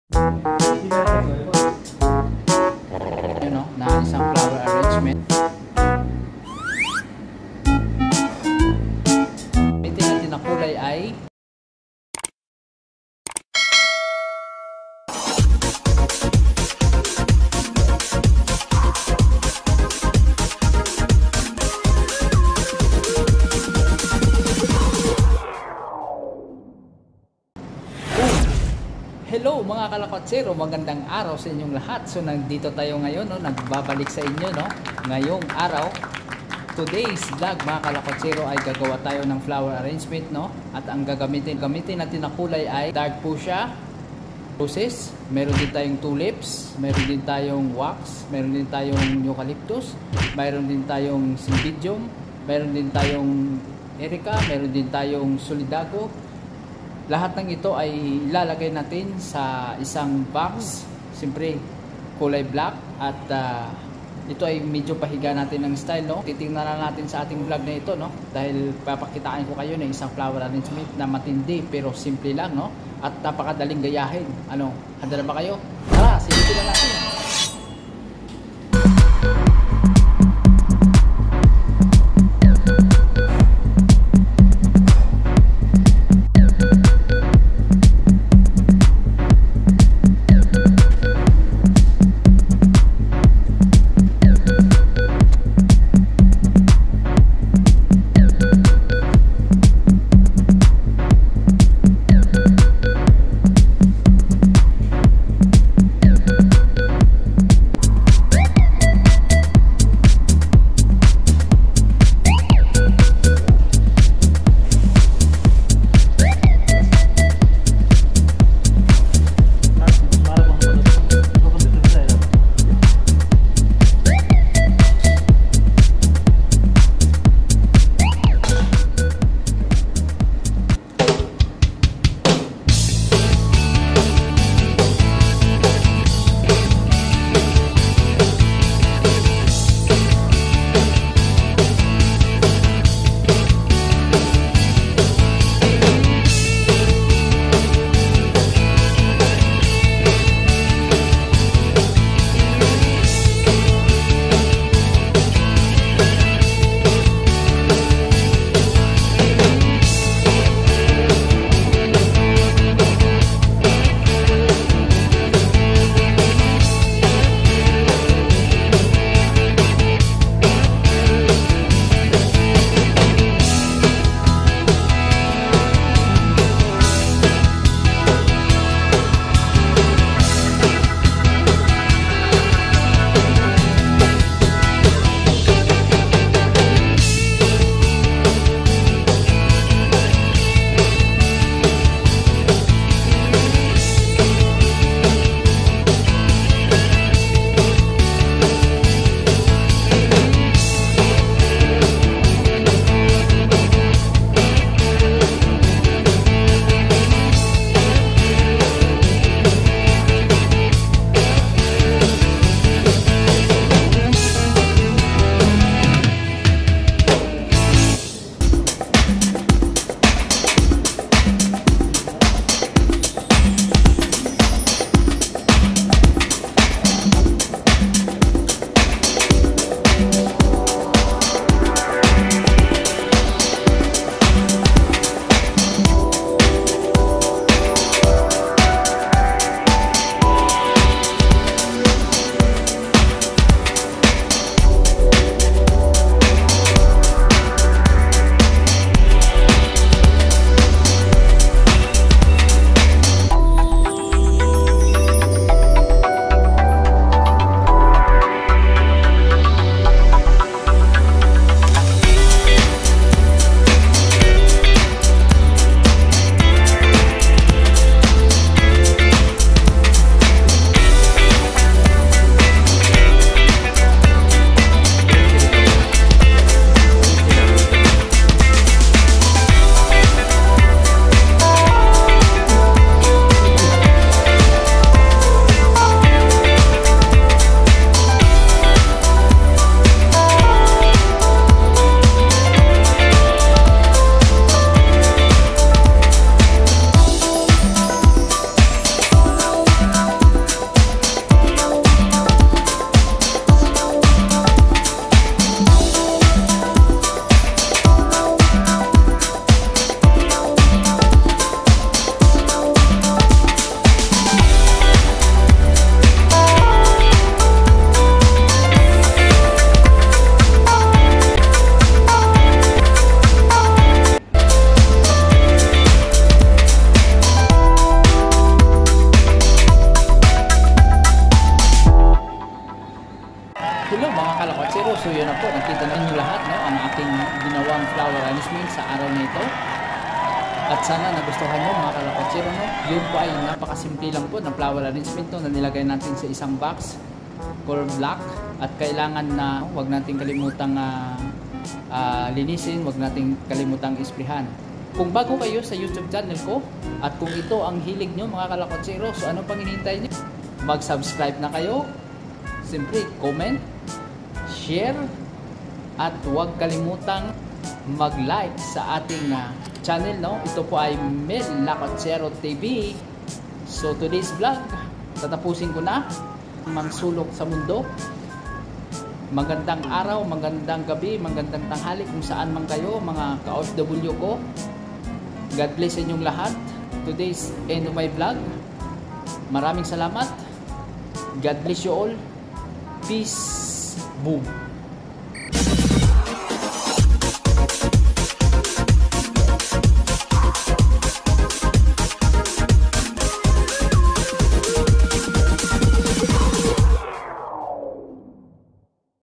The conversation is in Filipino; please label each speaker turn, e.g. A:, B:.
A: You know, na isang flower arrangement. Ito natin na kulay ay hello mga kalakotsero, magandang araw sa inyong lahat. So nandito tayo ngayon, no, nagbabalik sa inyo, no, ngayong araw. Today's vlog mga kalakotsero ay gagawa tayo ng flower arrangement, no. At ang gagamitin natin na kulay ay dark fuchsia, roses, meron din tayong tulips, meron din tayong wax, meron din tayong eucalyptus, meron din tayong cymbidium, meron din tayong erica, meron din tayong solidago. Lahat ng ito ay ilalagay natin sa isang box, siyempre kulay black, at ito ay medyo pahiga natin ng style, no. Titingnan na natin sa ating vlog na ito, no, dahil papakitaan ko kayo ng isang flower arrangement na matindi pero simple lang, no, at napakadaling gayahin. Ano, handa na ba kayo? Tara, silipin na natin. flower arrangement sa araw na ito. At sana nagustuhan nyo mga kalakotsero, no? Yun po ay napakasimple lang po ng flower arrangement to na nilagay natin sa isang box, color black. At kailangan na wag natin kalimutang linisin, wag natin kalimutang isprihan. Kung bago kayo sa YouTube channel ko at kung ito ang hilig nyo mga kalakotsero, so ano pang hinihintay nyo? Mag-subscribe na kayo, simply comment, share, at huwag kalimutang mag-like sa ating channel, no? Ito po ay Mel Lakotsero TV. So today's vlog, tatapusin ko na. Magsulok sa mundo. Magandang araw, magandang gabi, magandang tanghali kung saan man kayo, mga ka-OFW ko. God bless sa inyong lahat. Today's end of my vlog. Maraming salamat. God bless you all. Peace. Boom.